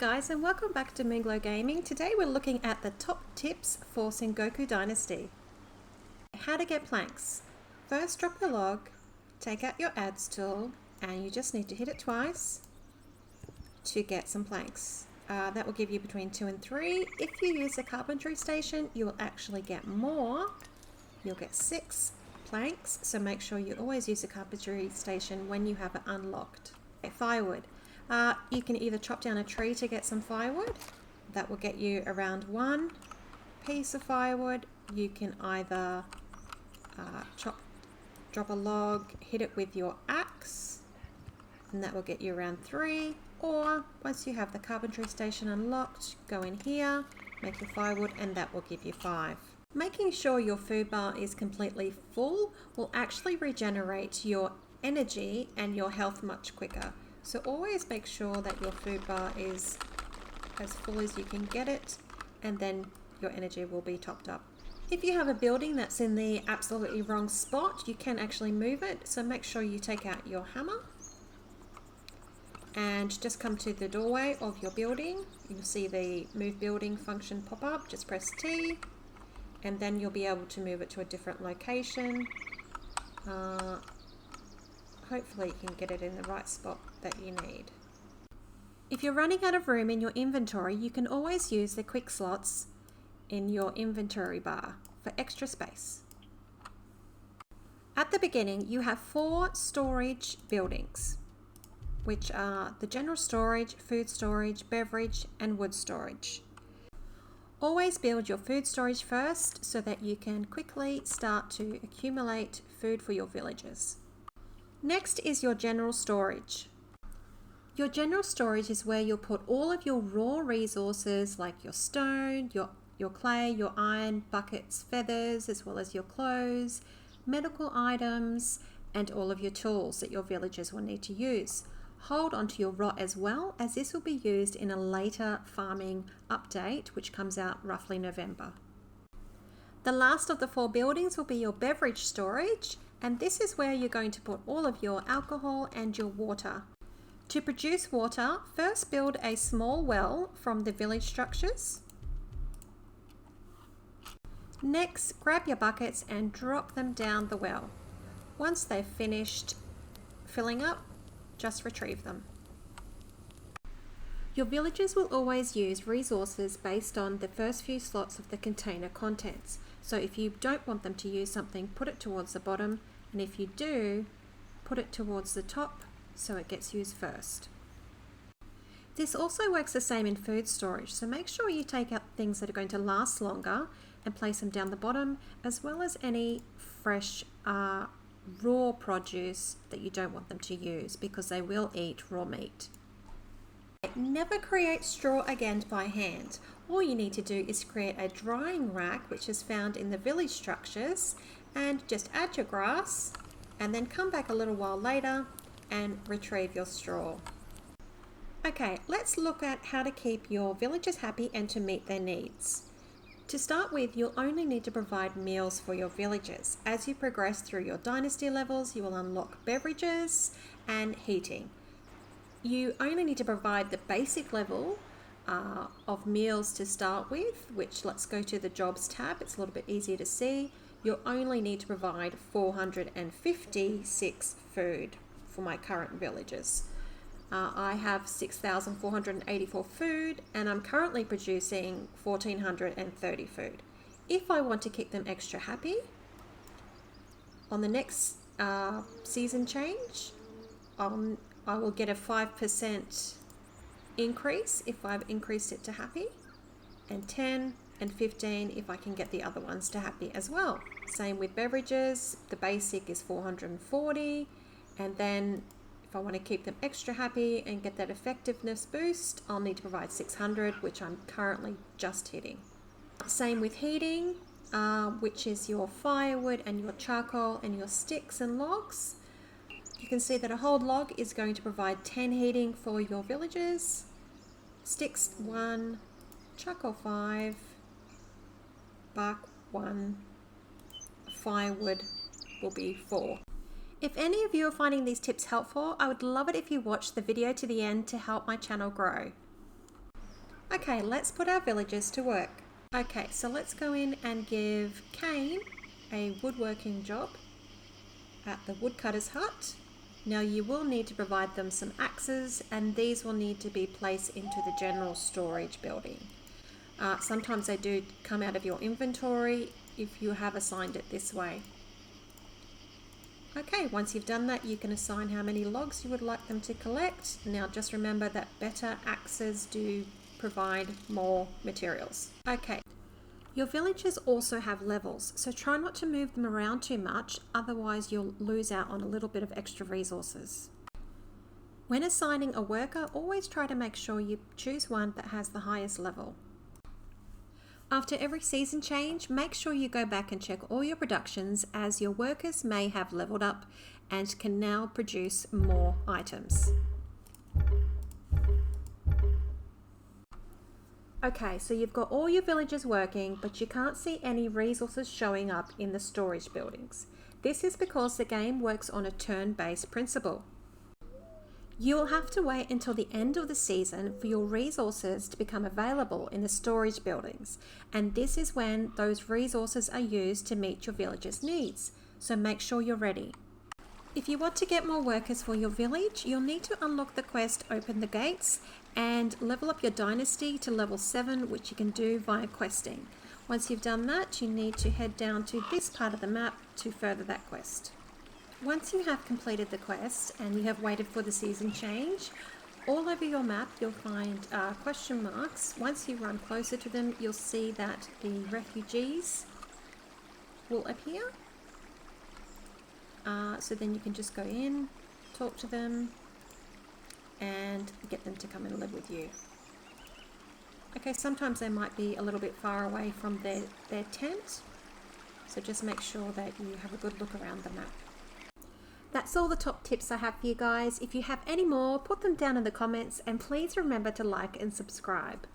guys, and welcome back to Muneglow Gaming. Today we're looking at the top tips for Sengoku Dynasty. How to get planks. First, drop your log, take out your adds tool, and you just need to hit it twice to get some planks. That will give you between 2 and 3. If you use the carpentry station, you will actually get more. You'll get 6 planks, so make sure you always use the carpentry station when you have it unlocked. Okay, firewood. You can either chop down a tree to get some firewood. That will get you around 1 piece of firewood. You can either drop a log, hit it with your axe, and that will get you around 3. Or once you have the carpentry station unlocked, go in here, make your firewood, and that will give you 5. Making sure your food bar is completely full will actually regenerate your energy and your health much quicker. So always make sure that your food bar is as full as you can get it, and then your energy will be topped up. If you have a building that's in the absolutely wrong spot, you can actually move it. So make sure you take out your hammer and just come to the doorway of your building. You'll see the move building function pop up. Just press T and then you'll be able to move it to a different location. Hopefully you can get it in the right spot that you need. If you're running out of room in your inventory, you can always use the quick slots in your inventory bar for extra space. At the beginning, you have 4 storage buildings, which are the general storage, food storage, beverage, and wood storage. Always build your food storage first so that you can quickly start to accumulate food for your villagers. Next is your general storage. Your general storage is where you'll put all of your raw resources like your stone, your clay, your iron, buckets, feathers, as well as your clothes, medical items, and all of your tools that your villagers will need to use. Hold onto your rot as well, as this will be used in a later farming update, which comes out roughly November. The last of the 4 buildings will be your beverage storage, and this is where you're going to put all of your alcohol and your water. To produce water, first build a small well from the village structures. Next, grab your buckets and drop them down the well. Once they've finished filling up, just retrieve them. Your villagers will always use resources based on the first few slots of the container contents. So if you don't want them to use something, put it towards the bottom, and if you do, put it towards the top so it gets used first. This also works the same in food storage, so make sure you take out things that are going to last longer and place them down the bottom, as well as any fresh raw produce that you don't want them to use, because they will eat raw meat. Never create straw again by hand. All you need to do is create a drying rack, which is found in the village structures, and just add your grass and then come back a little while later and retrieve your straw. Okay, let's look at how to keep your villagers happy and to meet their needs. To start with, you'll only need to provide meals for your villagers. As you progress through your dynasty levels, you will unlock beverages and heating. You only need to provide the basic level of meals to start with, which let's go to the jobs tab. It's a little bit easier to see. You'll only need to provide 456 food for my current villagers. I have 6,484 food, and I'm currently producing 1,430 food. If I want to keep them extra happy, on the next season change, I will get a 5% increase if I've increased it to happy, and 10 and 15 if I can get the other ones to happy as well. Same with beverages, the basic is 440, and then if I want to keep them extra happy and get that effectiveness boost, I'll need to provide 600, which I'm currently just hitting. Same with heating, which is your firewood and your charcoal and your sticks and logs. You can see that a whole log is going to provide 10 heating for your villagers, sticks 1, charcoal 5, bark 1, firewood will be 4. If any of you are finding these tips helpful, I would love it if you watch the video to the end to help my channel grow. Okay, let's put our villagers to work. Okay, so let's go in and give Cain a woodworking job at the woodcutter's hut. Now you will need to provide them some axes, and these will need to be placed into the general storage building. Sometimes they do come out of your inventory if you have assigned it this way. Okay, once you've done that, you can assign how many logs you would like them to collect. Now just remember that better axes do provide more materials. Okay, your villagers also have levels, so try not to move them around too much, otherwise you'll lose out on a little bit of extra resources. When assigning a worker, always try to make sure you choose one that has the highest level. After every season change, make sure you go back and check all your productions, as your workers may have leveled up and can now produce more items. Okay, so you've got all your villagers working, but you can't see any resources showing up in the storage buildings. This is because the game works on a turn-based principle. You will have to wait until the end of the season for your resources to become available in the storage buildings, and this is when those resources are used to meet your villagers' needs, so make sure you're ready. If you want to get more workers for your village, you'll need to unlock the quest Open the Gates and level up your dynasty to level 7, which you can do via questing. Once you've done that, you need to head down to this part of the map to further that quest. Once you have completed the quest and you have waited for the season change, all over your map you'll find question marks. Once you run closer to them, you'll see that the refugees will appear. So then you can just go in, talk to them, and get them to come and live with you. Okay, sometimes they might be a little bit far away from their tent, so just make sure that you have a good look around the map. That's all the top tips I have for you guys. If you have any more, put them down in the comments, and please remember to like and subscribe.